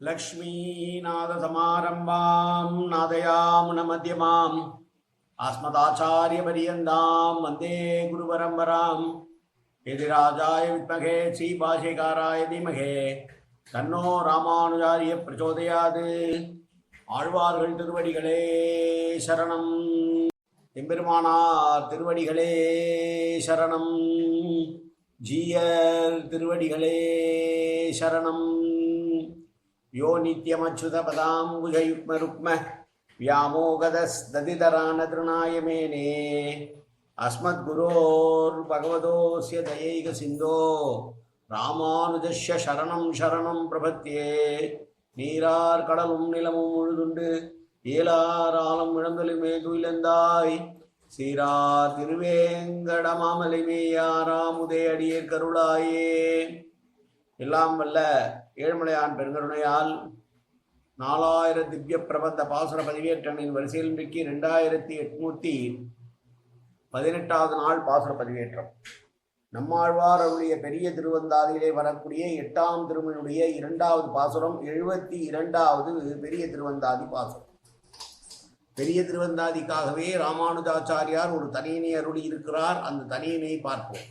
लक्ष्मीनाथसमारम्भां नादयामुनमध्यमाम् अस्मदाचार्यपर्यन्तां वन्दे गुरुपरम्परां यतिराजाय विद्महे श्रीभाष्यकाराय धीमहि तन्नो रामानुजार्य प्रचोदयात्. ஆழ்வார்கள் திருவடிகளே சரணம். எம்பெருமானார் திருவடிகளே சரணம். ஜீயர் திருவடிகளே சரணம். யோ நித்யமச்சுதபதாம்புஜயுக்மருக்ம व्यामोगदस्तदितरानतृणाय मेने अस्मद्गुरोर् भगवतोऽस्य दयैकसिन्धो रामानुजस्य शरणं शरणं प्रपद्ये. நீரார் கடலும் நிலமும் முழுதுண்டு ஏலாராலம் இழந்தொலிமே துயிலந்தாய் சீரார் திருவேங்கடமாமலைமேயாராமுதே அடியேற் கருளாயே. எல்லாம் வல்ல ஏழுமலையான் பெருங்கருணையால் 4000 திவ்ய பிரபந்த பாசுர பதிவேற்றனின் வரிசையில் இன்றைக்கு 2818வது நாள் பாசுர பதிவேற்றம். நம்மாழ்வார் அவருடைய பெரிய திருவந்தாதியிலே வரக்கூடிய 8ஆம் திருமணியுடைய 2வது பாசுரம் 72வது பெரிய திருவந்தாதி பாசுரம். பெரிய திருவந்தாதிக்காகவே ராமானுஜாச்சாரியார் ஒரு தனியினை அருளி இருக்கிறார். அந்த தனியினை பார்ப்போம்.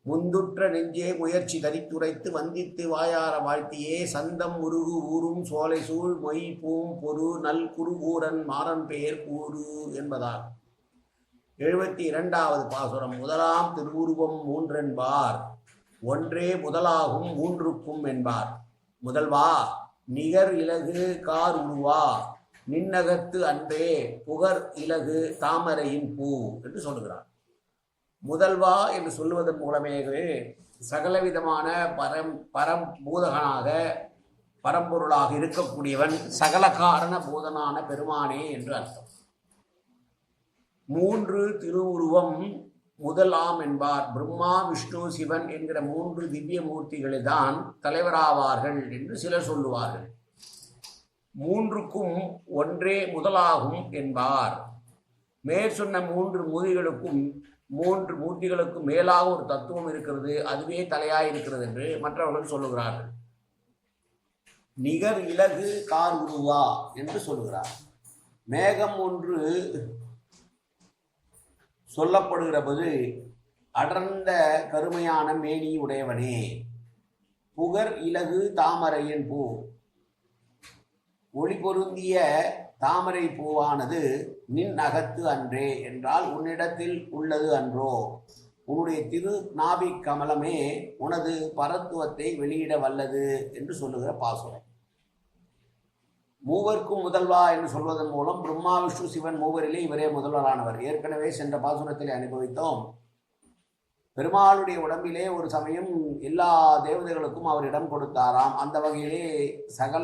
முந்துற்ற நெஞ்சே முயற்சி தரித்துரைத்து வந்தித்து வாயார வாழ்த்தியே சந்தம் உருகு ஊரும் சோலை சூழ் மொய் பூம் பொரு நல் குருகூரன் மாறன் பெயர் கூறு என்பதால் 72வது பாசுரம். முதலாம் திருவுருவம் மூன்றென்பார், ஒன்றே முதலாகும் மூன்றுக்கும் என்பார். முதல்வா நிகர் இலகு கார் உருவா நின்னகத்து அன்றே புகர் இலகு தாமரையின் பூ என்று சொல்லுகிறார். முதல்வா என்று சொல்லுவதன் மூலமே சகலவிதமான பரம்பூதகனாக பரம்பொருளாக இருக்கக்கூடியவன் சகல காரண பூதனான பெருமானே என்று அர்த்தம். 3 திருவுருவம் முதலாம் என்பார். பிரம்மா விஷ்ணு சிவன் என்கிற 3 திவ்ய மூர்த்திகளை தான் தலைவராவார்கள் என்று சிலர் சொல்லுவார்கள். 3க்கும் ஒன்றே முதலாகும் என்பார். மேற் சொன்ன 3 மூர்த்திகளுக்கும் மேலாக ஒரு தத்துவம் இருக்கிறது, அதுவே தலையாயிருக்கிறது என்று மற்றவர்கள் சொல்லுகிறார்கள். நிகர் இலகு கார் உருவா என்று சொல்லுகிறார். மேகம் ஒன்று சொல்லப்படுகிற போது அடர்ந்த கருமையான மேனி உடையவனே, புகர் இலகு தாமரையின் பூ, ஒளி பொருந்திய தாமரை பூவானது நின் அகத்து அன்றே என்றால் உன்னிடத்தில் உள்ளது அன்றோ, உன்னுடைய திரு நாபி கமலமே உனது பரத்துவத்தை வெளியிட வல்லது என்று சொல்லுகிற பாசுரம். மூவர்க்கும் முதல்வா என்று சொல்வதன் மூலம் பிரம்மா விஷ்ணு சிவன் மூவரிலே இவரே முதல்வரானவர். ஏற்கனவே சென்ற பாசுரத்திலே அனுபவித்தோம். பெருமாளுடைய உடம்பிலே ஒரு சமயம் எல்லா தேவதைகளுக்கும் அவர் இடம் கொடுத்தாராம். அந்த வகையிலே சகல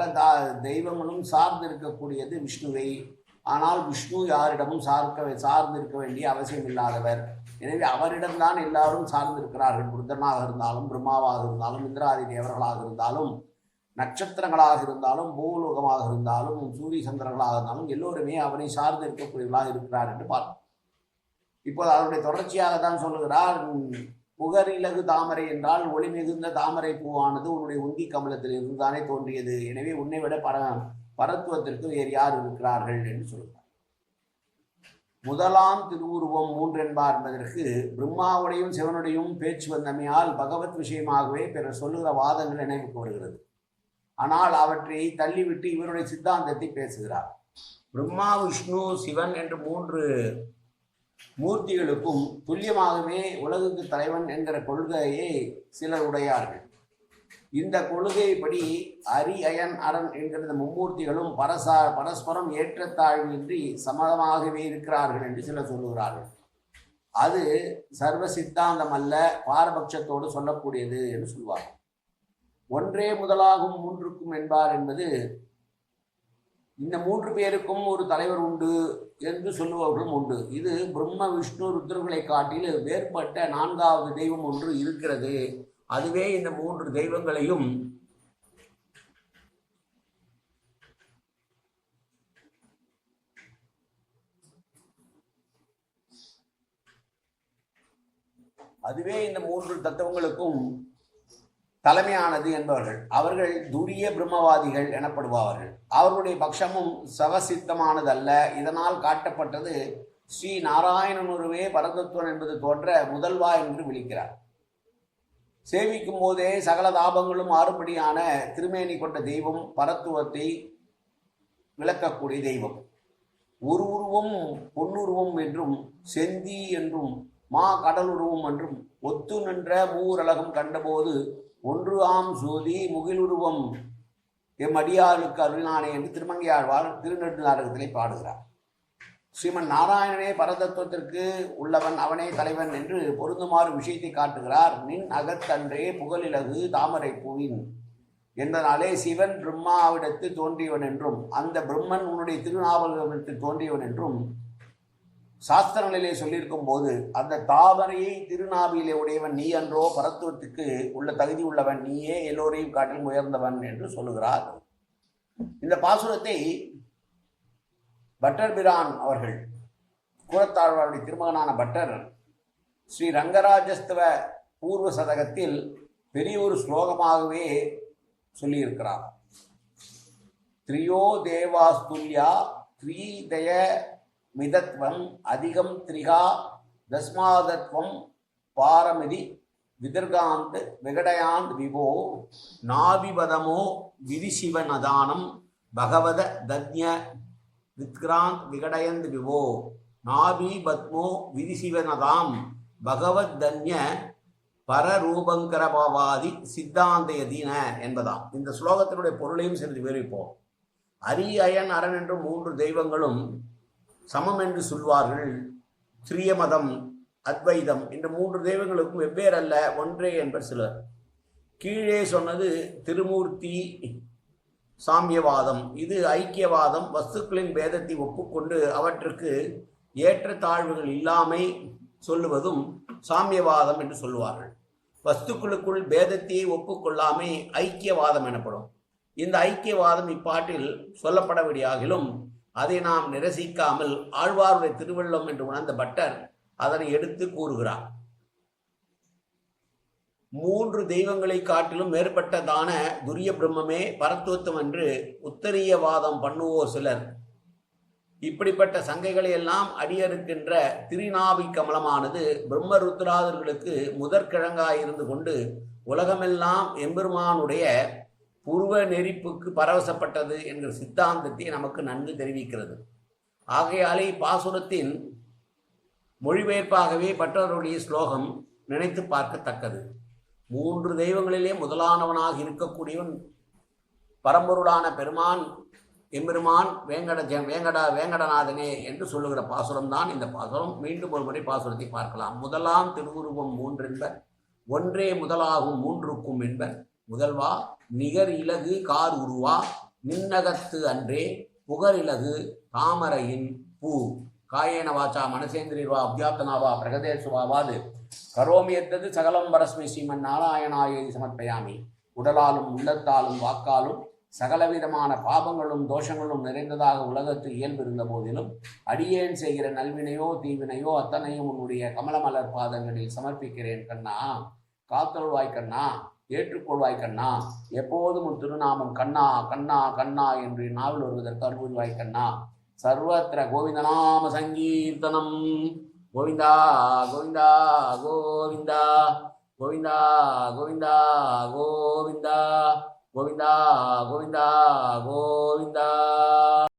தெய்வங்களும் சார்ந்திருக்கக்கூடியது விஷ்ணுவை. ஆனால் விஷ்ணு யாரிடமும் சார்ந்திருக்க வேண்டிய அவசியம் இல்லாதவர். எனவே அவரிடம்தான் எல்லாரும் சார்ந்திருக்கிறார்கள். புத்தனாக இருந்தாலும் பிரம்மாவாக இருந்தாலும் இந்திராதி தேவர்களாக இருந்தாலும் நட்சத்திரங்களாக இருந்தாலும் பூலோகமாக இருந்தாலும் சூரிய சந்திரர்களாக இருந்தாலும் எல்லோருமே அவனை சார்ந்து இருக்கக்கூடியவர்களாக இருக்கிறார் என்று பார்ப்போம். இப்போது அவருடைய தொடர்ச்சியாக தான் சொல்லுகிறார். புகர் இலகு தாமரை என்றால் ஒளி மிகுந்த தாமரை பூவானது உன்னுடைய உந்தி கமலத்தில் இருந்துதானே தோன்றியது. எனவே உன்னை விட பரத்துவத்திற்கு வேறு யார் இருக்கிறார்கள் என்று சொல்கிறார். முதலாம் திருவுருவம் மூன்றென்பார் என்பதற்கு பிரம்மாவுடையும் சிவனுடையும் பேச்சு வந்தமையால் பகவத் விஷயமாகவே பிறர் சொல்லுகிற வாதங்கள் நினைவுக்கு வருகிறது. ஆனால் அவற்றை தள்ளிவிட்டு இவருடைய சித்தாந்தத்தை பேசுகிறார். பிரம்மா விஷ்ணு சிவன் என்று 3 மூர்த்திகளுக்கும் துல்லியமாகவே உலகுக்கு தலைவன் என்கிற கொள்கையை சிலர் உடையார்கள். இந்த கொள்கைப்படி அரி அயன் அரண் என்கிற மும்மூர்த்திகளும் பரஸ்பரம் ஏற்றத்தாழ்வின்றி சமமாகவே இருக்கிறார்கள் என்று சிலர் சொல்லுகிறார்கள். அது சர்வ சித்தாந்தம் அல்ல, பாரபட்சத்தோடு சொல்லக்கூடியது என்று சொல்வார்கள். ஒன்றே முதலாகும் மூன்றுக்கும் என்பார் என்பது இந்த 3 பேருக்கும் ஒரு தலைவர் உண்டு என்று சொல்லுபவர்களும் உண்டு. இது பிரம்ம விஷ்ணு ருத்ரர்களை காட்டில் வேறுபட்ட 4வது தெய்வம் ஒன்று இருக்கிறது. அதுவே இந்த 3 தெய்வங்களையும் தத்துவங்களுக்கும் தலைமையானது என்பவர்கள். அவர்கள் துரிய பிரம்மவாதிகள் எனப்படுபவர்கள். அவர்களுடைய பட்சமும் சவசித்தமானதல்ல. இதனால் காட்டப்பட்டது ஸ்ரீ நாராயணன் ஒருவே பரதத்துவன் என்பது தோன்ற முதல்வா என்று விழிக்கிறார். சேவிக்கும் போதே சகல தாபங்களும் ஆறுபடியான திருமேனி கொண்ட தெய்வம், பரத்துவத்தை விளக்கக்கூடிய தெய்வம். ஒரு உருவம் பொன்னுருவம் என்றும் செந்தி என்றும் மா கடலுருவம் என்றும் ஒத்து நின்ற மூரலகம் கண்டபோது ஒன்று ஆம் சோதி முகிலுருவம் எம் அடியாளுக்கு அருளானே என்று திருமங்கையாழ்வார் திருநெடுநாடகத்திலே பாடுகிறார். ஸ்ரீமன் நாராயணனே பரதத்துவத்திற்கு உள்ளவன், அவனே தலைவன் என்று பொருந்துமாறு விஷயத்தை காட்டுகிறார். நின் அகத்தன்றே புகழிலகு தாமரை பூவின் என்பதனாலே சிவன் பிரம்மாவிடத்து தோன்றியவன் என்றும் அந்த பிரம்மன் உன்னுடைய திருநாவல்களிடத்தில் தோன்றியவன் என்றும் சாஸ்திரங்களிலே சொல்லியிருக்கும் போது அந்த தாமரையை திருநாவிலே உடையவன் நீ அன்றோ, பரத்துவத்துக்கு உள்ள தகுதி உள்ளவன் நீயே, எல்லோரையும் காட்டிலும் உயர்ந்தவன் என்று சொல்லுகிறார். இந்த பாசுரத்தை பட்டர் பிரான் அவர்கள், கூரத்தாழ்வாருடைய திருமகனான பட்டர், ஸ்ரீ ரங்கராஜஸ்தவ பூர்வ சதகத்தில் பெரிய ஒரு ஸ்லோகமாகவே சொல்லியிருக்கிறார். திரியோ தேவாஸ்துல்யா த்ரீதய மிதத்வம் அதிகம் திரிகா தஸ்மாதத்வம் பாரமிதி விதர்காந்த் விகடயாந்த் விபோ நாபிபதமோ விதிசிவனதானம் பகவத தத்ய வித்கிராந்த் விகடயந்த் விபோ நாபி பத்மோ விதிசிவனதாம் பகவத் தன்ய பரரூபங்கரபாவாதி சித்தாந்தயதீன என்பதாம். இந்த ஸ்லோகத்தினுடைய பொருளையும் சிறிது விவரிப்போம். அரி அயன் அரண் என்று 3 தெய்வங்களும் சமம் என்று சொல்வார்கள். ஸ்ரீய மதம், அத்வைதம் இந்த 3 தெய்வங்களுக்கும் வெவ்வேறு அல்ல, ஒன்றே என்பர் சிலர். கீழே சொன்னது திருமூர்த்தி சாமியவாதம். இது ஐக்கியவாதம். வஸ்துக்களின் பேதத்தை ஒப்புக்கொண்டு அவற்றுக்கு ஏற்ற தாழ்வுகள் இல்லாமை சொல்லுவதும் சாமியவாதம் என்று சொல்லுவார்கள். வஸ்துக்களுக்குள் பேதத்தையே ஒப்புக்கொள்ளாமை ஐக்கியவாதம் எனப்படும். இந்த ஐக்கியவாதம் இப்பாட்டில் சொல்லப்படவிடையாகிலும் அதை நாம் நிரசிக்காமல் ஆழ்வாருடைய திருவள்ளம் என்று உணர்ந்த பட்டர் அதனை எடுத்து கூறுகிறார். 3 தெய்வங்களை காட்டிலும் மேற்பட்டதான துரிய பிரம்மே பரத்துவம் என்று உத்தரியவாதம் பண்ணுவோர் சிலர். இப்படிப்பட்ட சங்கைகளை எல்லாம் அடியறுக்கின்ற திருநாபி கமலமானது பிரம்மருத்ராதர்களுக்கு முதற்கிழங்காயிருந்து கொண்டு உலகமெல்லாம் எம்பெருமானுடைய பூர்வ நெறிப்புக்கு பரவசப்பட்டது என்கிற சித்தாந்தத்தை நமக்கு நன்கு தெரிவிக்கிறது. ஆகையாலே பாசுரத்தின் மொழிபெயர்ப்பாகவே பட்டருடைய ஸ்லோகம் நினைத்து பார்க்கத்தக்கது. 3 தெய்வங்களிலே முதலானவனாக இருக்கக்கூடியவன் பரம்பொருளான பெருமான் எம்பெருமான் வேங்கடநாதனே என்று சொல்லுகிற பாசுரம்தான் இந்த பாசுரம். மீண்டும் ஒரு முறை பாசுரத்தை பார்க்கலாம். முதலாம் திருவுருவம் 3 என்பர், ஒன்றே முதலாகும் 3க்கும் என்பர். முதல்வா நிகர் இலகு கார் உருவா நின்னகத்து அன்றே புகர் இலகு தாமரையின் பூ காயேன வாச்சா மனசேந்திரிவா அப்யாப்தனாவா பிரகதேசுவாவாது கரோமியத்தது சகலம் பரஸ்மை ஸ்ரீமன் நாராயணாயை சமர்ப்பயாமி. உடலாலும் உள்ளத்தாலும் வாக்காலும் சகலவிதமான பாபங்களும் தோஷங்களும் நிறைந்ததாக உலகத்து இயல்பு இருந்த போதிலும் அடியேன் செய்கிற நல்வினையோ தீவினையோ அத்தனையும் உன்னுடைய கமலமலர் பாதங்களில் சமர்ப்பிக்கிறேன் கண்ணா. காத்தொழுவாய் கண்ணா, ஏற்றுக்கொள்வாய் கண்ணா. எப்போதும் உன் திருநாமம் கண்ணா கண்ணா கண்ணா என்று நாவல் வருவதற்கு அருள்வாய் கண்ணா. சர்வத்திர கோவிந்தநாம சங்கீர்த்தனம். கோவிந்தா கோவிந்தா கோவிந்தா கோவிந்தா கோவிந்தா கோவிந்தா கோவிந்தா கோவிந்தா கோவிந்தா.